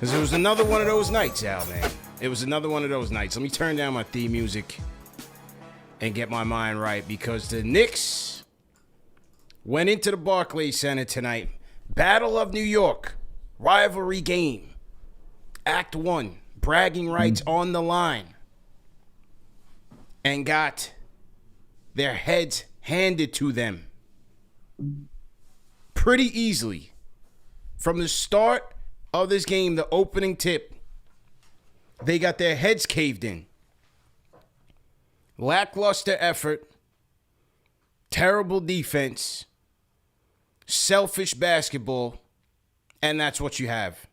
Because it was another one of those nights, Al, man. It was another one of those nights. Let me turn down my theme music and get my mind right, because the Knicks went into the Barclays Center tonight. Battle of New York. Rivalry game. Act 1. Bragging rights on the line. And got their heads handed to them pretty easily. From the start of this game, the opening tip, they got their heads caved in. Lackluster effort, terrible defense, selfish basketball, and that's what you have.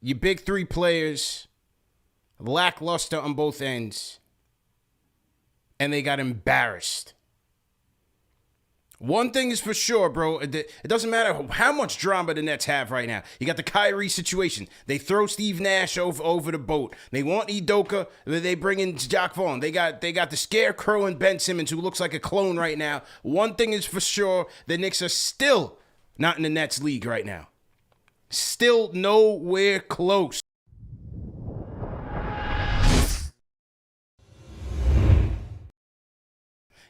Your big three players, lackluster on both ends, and they got embarrassed. One thing is for sure, bro. It doesn't matter how much drama the Nets have right now. You got the Kyrie situation. They throw Steve Nash over the boat. They want Udoka. They bring in Jacque Vaughn. They got the scarecrow and Ben Simmons, who looks like a clone right now. One thing is for sure, the Knicks are still not in the Nets league right now. Still nowhere close.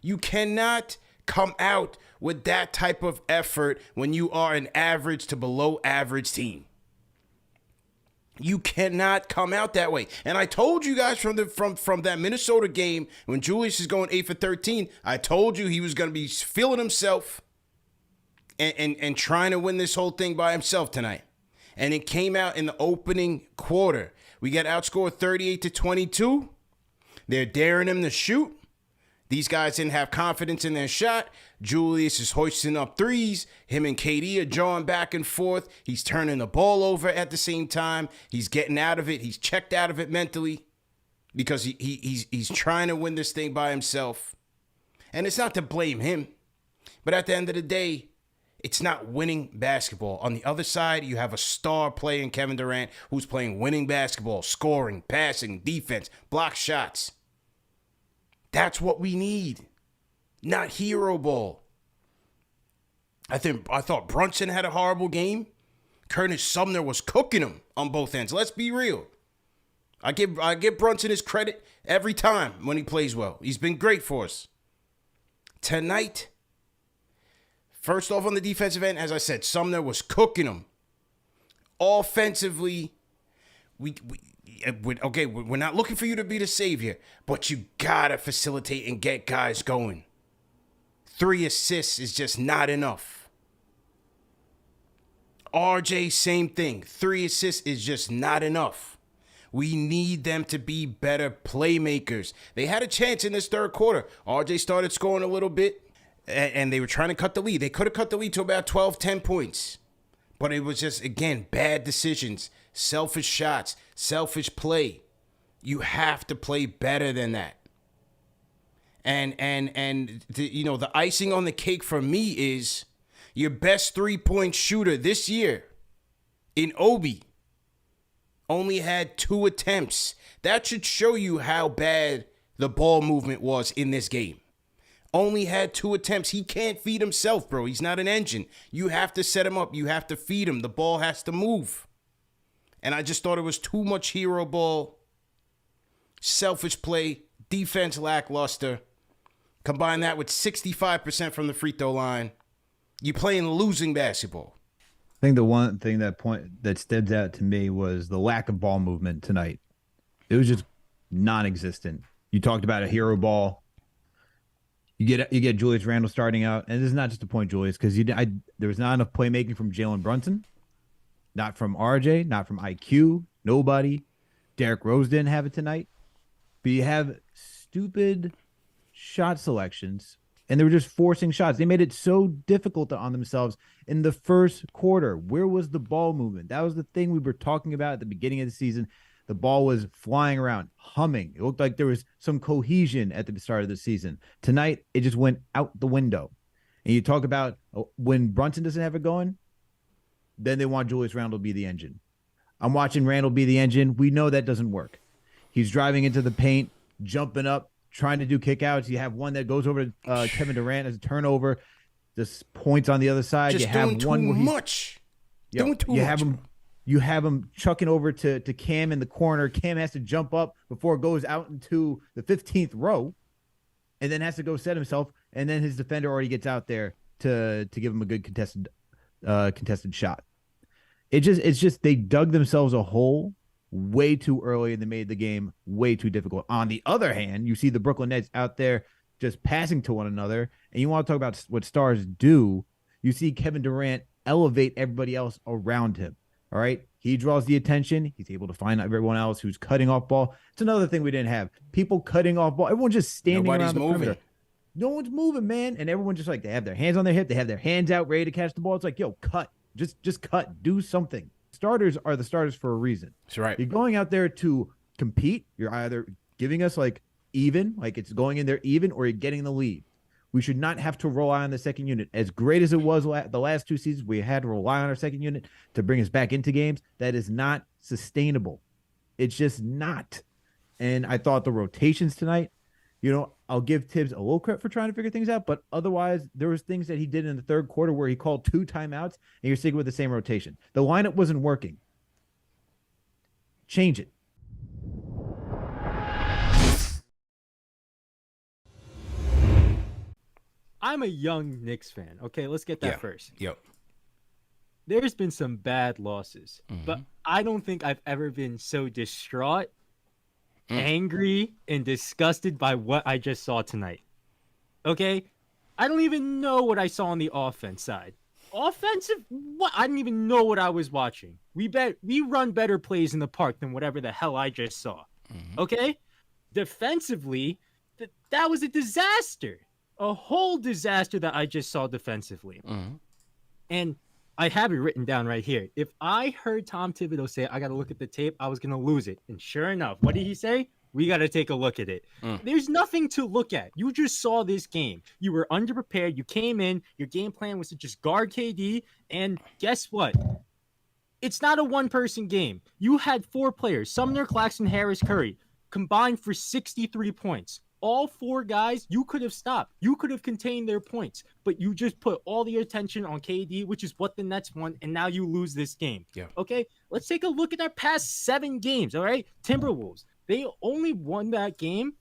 You cannot come out with that type of effort when you are an average to below average team. You cannot come out that way. And I told you guys from that Minnesota game, when Julius is going 8 for 13, I told you he was going to be feeling himself and trying to win this whole thing by himself tonight. And it came out in the opening quarter. We got outscored 38-22. They're daring him to shoot. These guys didn't have confidence in their shot. Julius is hoisting up threes. Him and KD are drawing back and forth. He's turning the ball over at the same time. He's getting out of it. He's checked out of it mentally because he's trying to win this thing by himself. And it's not to blame him. But at the end of the day, it's not winning basketball. On the other side, you have a star player in Kevin Durant who's playing winning basketball, scoring, passing, defense, block shots. That's what we need, not hero ball. I thought Brunson had a horrible game. Curtis Sumner was cooking him on both ends. Let's be real. I give Brunson his credit every time when he plays well. He's been great for us. Tonight, first off on the defensive end, as I said, Sumner was cooking him. Offensively, we're not looking for you to be the savior, but you gotta facilitate and get guys going. 3 assists is just not enough. RJ, same thing. 3 assists is just not enough. We need them to be better playmakers. They had a chance in this third quarter. RJ started scoring a little bit, and they were trying to cut the lead. They could have cut the lead to about 12, 10 points. But it was just, again, bad decisions, selfish shots, selfish play. You have to play better than that. And the icing on the cake for me is your best 3-point shooter this year in Obi only had 2 attempts. That should show you how bad the ball movement was in this game. Only had 2 attempts. He can't feed himself, bro. He's not an engine. You have to set him up. You have to feed him. The ball has to move. And I just thought it was too much hero ball, selfish play, defense lackluster. Combine that with 65% from the free throw line. You're playing losing basketball. I think the one thing that stands out to me was the lack of ball movement tonight. It was just non-existent. You talked about a hero ball. You get Julius Randle starting out, and this is not just to point Julius, because there was not enough playmaking from Jalen Brunson, not from RJ, not from IQ, nobody. Derrick Rose didn't have it tonight. But you have stupid shot selections, and they were just forcing shots. They made it so difficult on themselves in the first quarter. Where was the ball movement? That was the thing we were talking about at the beginning of the season. The ball was flying around, humming. It looked like there was some cohesion at the start of the season. Tonight, it just went out the window. And you talk about when Brunson doesn't have it going, then they want Julius Randle to be the engine. I'm watching Randle be the engine. We know that doesn't work. He's driving into the paint, jumping up, trying to do kickouts. You have one that goes over to Kevin Durant as a turnover. Just points on the other side. Just you have doing one too where much. Doing too much. You have him chucking over to Cam in the corner. Cam has to jump up before it goes out into the 15th row, and then has to go set himself. And then his defender already gets out there to give him a good contested shot. It's just they dug themselves a hole way too early, and they made the game way too difficult. On the other hand, you see the Brooklyn Nets out there just passing to one another, and you want to talk about what stars do. You see Kevin Durant elevate everybody else around him. All right. He draws the attention. He's able to find everyone else who's cutting off ball. It's another thing we didn't have. People cutting off ball. Everyone's just standing around the perimeter. No one's moving, man. And everyone just like, they have their hands on their hip. They have their hands out ready to catch the ball. It's like, yo, cut. Just cut. Do something. Starters are the starters for a reason. That's right. You're going out there to compete. You're either giving us like even, like it's going in there even, or you're getting the lead. We should not have to rely on the second unit. As great as it was the last 2 seasons, we had to rely on our second unit to bring us back into games. That is not sustainable. It's just not. And I thought the rotations tonight, I'll give Tibbs a little credit for trying to figure things out, but otherwise there was things that he did in the third quarter where he called 2 timeouts and you're sticking with the same rotation. The lineup wasn't working. Change it. I'm a young Knicks fan. Okay, let's get that first. Yep. There's been some bad losses, but I don't think I've ever been so distraught, angry, and disgusted by what I just saw tonight. Okay? I don't even know what I saw on the offense side. Offensive? What? I didn't even know what I was watching. We run better plays in the park than whatever the hell I just saw. Okay? Defensively, that was a disaster. A whole disaster that I just saw defensively. And I have it written down right here. If I heard Tom Thibodeau say, I got to look at the tape, I was going to lose it. And sure enough, what did he say? We got to take a look at it. There's nothing to look at. You just saw this game. You were underprepared. You came in. Your game plan was to just guard KD. And guess what? It's not a one-person game. You had 4 players, Sumner, Claxton, Harris, Curry, combined for 63 points. All 4 guys, you could have stopped. You could have contained their points, but you just put all the attention on KD, which is what the Nets won, and now you lose this game. Yeah. Okay, let's take a look at our past 7 games, all right? Timberwolves, they only won that game,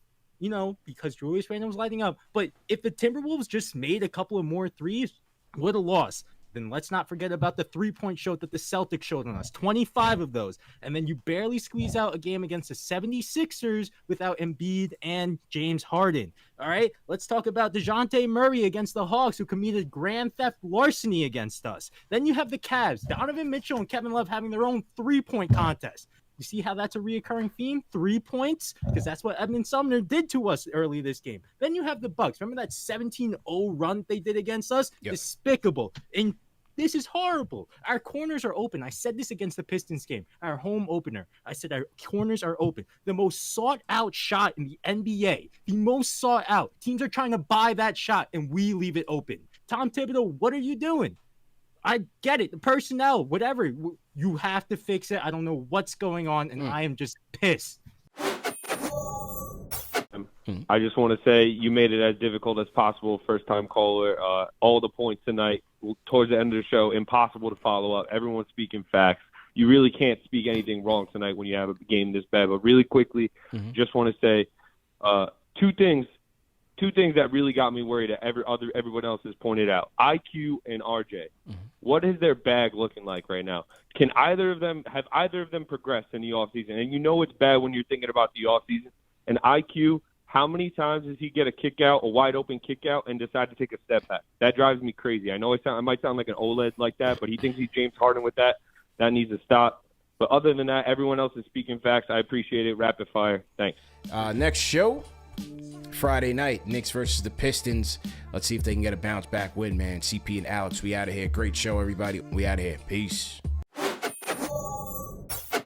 because Julius Randle was lighting up. But if the Timberwolves just made a couple of more threes, would have lost. Then let's not forget about the 3-point show that the Celtics showed on us, 25 of those. And then you barely squeeze out a game against the 76ers without Embiid and James Harden. All right, let's talk about DeJounte Murray against the Hawks, who committed grand theft larceny against us. Then you have the Cavs, Donovan Mitchell and Kevin Love having their own 3-point contest. You see how that's a reoccurring theme? 3 points? Because that's what Edmund Sumner did to us early this game. Then you have the Bucks. Remember that 17-0 run they did against us? Yep. Despicable. And this is horrible. Our corners are open. I said this against the Pistons game, our home opener. I said our corners are open. The most sought-out shot in the NBA. The most sought out. Teams are trying to buy that shot, and we leave it open. Tom Thibodeau, what are you doing? I get it. The personnel, whatever. You have to fix it. I don't know what's going on, and I am just pissed. I just want to say you made it as difficult as possible, first-time caller. All the points tonight, towards the end of the show, impossible to follow up. Everyone's speaking facts. You really can't speak anything wrong tonight when you have a game this bad. But really quickly, just want to say two things that really got me worried that everyone else has pointed out. IQ and RJ. What is their bag looking like right now? Have either of them progressed in the offseason? And you know it's bad when you're thinking about the offseason. And IQ, how many times does he get a wide open kick out, and decide to take a step back? That drives me crazy. I know I might sound like an OLED like that, but he thinks he's James Harden with that. That needs to stop. But other than that, everyone else is speaking facts. I appreciate it. Rapid fire. Thanks. Next show, Friday night, Knicks versus the Pistons. Let's see if they can get a bounce back win, man. CP and Alex, we out of here. Great show, everybody. We out of here. Peace.